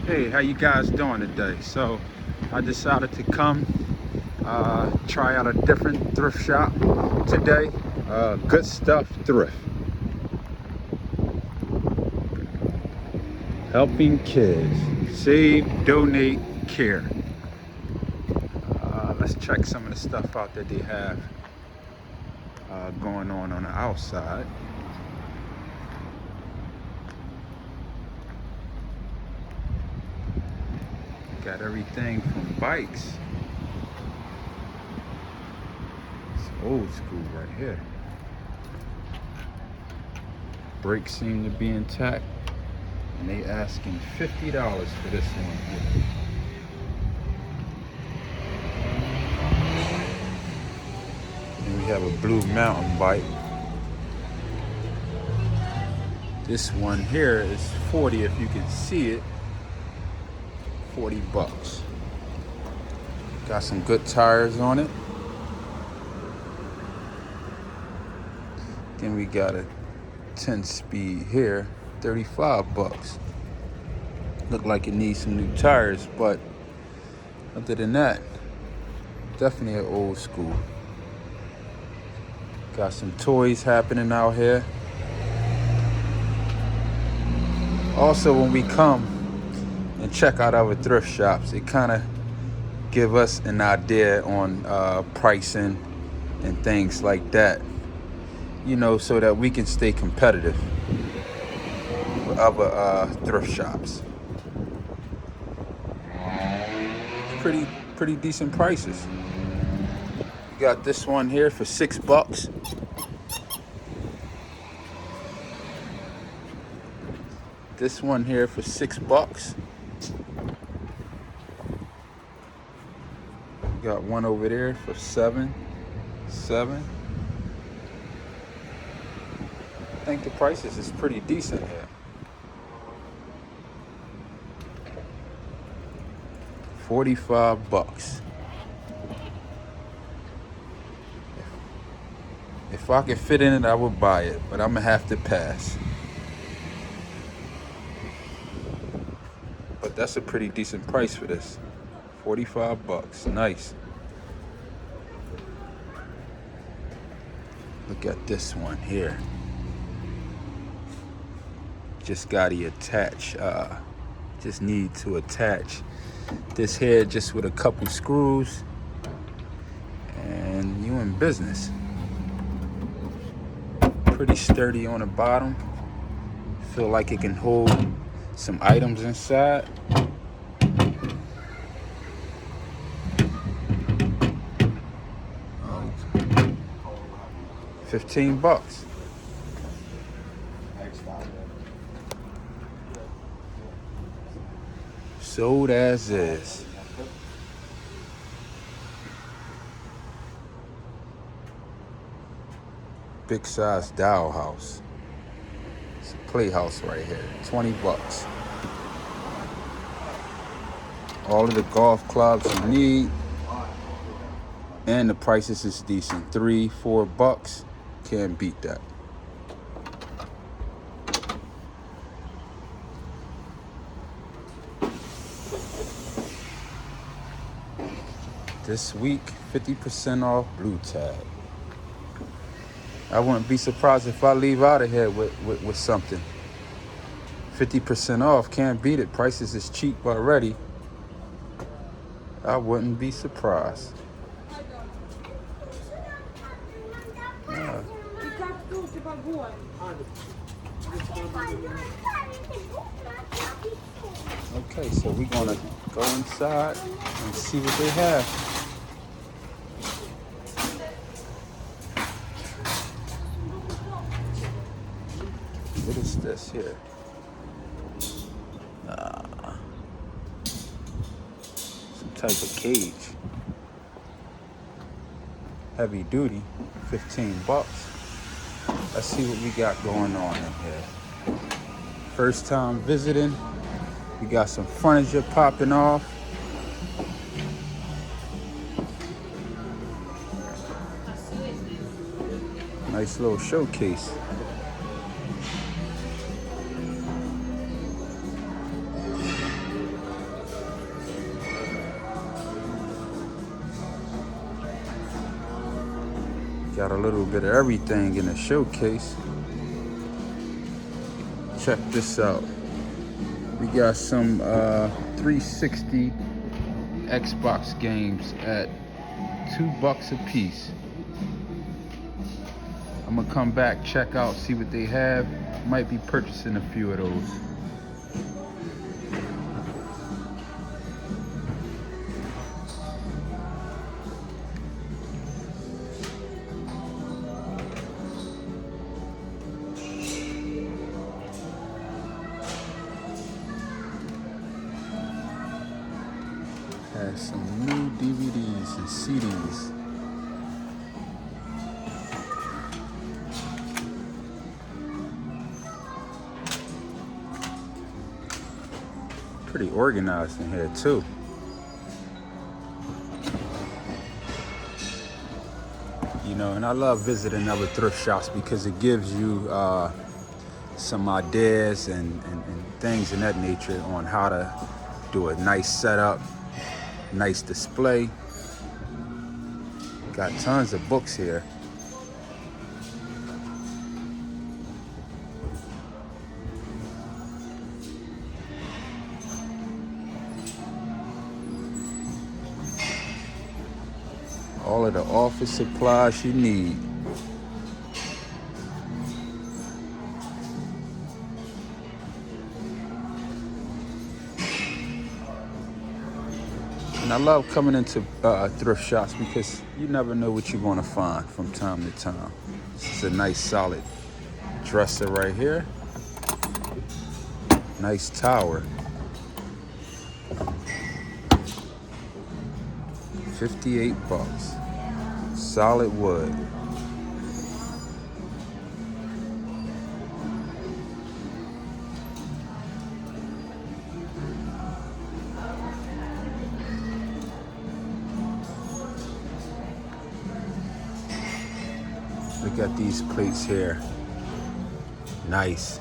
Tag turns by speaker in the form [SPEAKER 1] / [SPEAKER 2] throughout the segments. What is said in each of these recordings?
[SPEAKER 1] Hey, how you guys doing today? So I decided to come try out a different thrift shop today. Good Stuff Thrift. Helping kids. Save, donate, care. Let's check some of the stuff out that they have going on the outside. Got everything from bikes. It's old school right here. Brakes seem to be intact, and they asking $50 for this one here. And we have a blue mountain bike. This one here is 40 if you can see it. 40 bucks. Got some good tires on it. Then we got a 10-speed here, 35 bucks. Look like it needs some new tires, but other than that, definitely an old school. Got some toys happening out here. Also, when we come and check out our thrift shops, it kind of give us an idea on pricing and things like that, you know, so that we can stay competitive with other thrift shops. Pretty decent prices. You got this one here for $6. This one here for $6. Got one over there for $7. I think the prices is pretty decent here. $45. If I could fit in it, I would buy it, but I'm gonna have to pass. But that's a pretty decent price for this. 45 bucks. Nice. Look at this one here. Just gotta attach. Just need to attach this head just with a couple screws, and you in business. Pretty sturdy on the bottom. Feel like it can hold some items inside. $15. Sold as is. Big size doll house. It's a playhouse right here. 20 bucks. All of the golf clubs you need. And the prices is decent. $3-4 bucks. Can't beat that. This week, 50% off Blue Tag. I wouldn't be surprised if I leave out of here with something. 50% off, can't beat it. Prices is cheap already. I wouldn't be surprised. Yeah. Okay, so we're gonna go inside and see what they have. What is this here? Some type of cage. Heavy duty, 15 bucks. Let's see what we got going on in here. First time visiting. We got some furniture popping off. Nice little showcase. Got a little bit of everything in the showcase. Check this out. We got some 360 Xbox games at $2 a piece. I'm gonna come back, check out, see what they have. Might be purchasing a few of those. Has some new DVDs and CDs. Pretty organized in here too. You know, and I love visiting other thrift shops because it gives you some ideas and things in that nature on how to do a nice setup, nice display. Got tons of books here. All of the office supplies you need. And I love coming into thrift shops because you never know what you're going to find from time to time. This is a nice solid dresser right here. Nice tower. 58 bucks. Solid wood. Look at these plates here. Nice.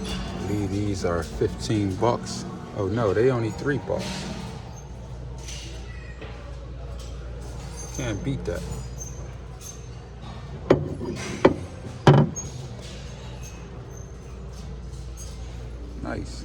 [SPEAKER 1] I believe these are 15 bucks. Oh no, they only 3 bucks. Can't beat that. Nice.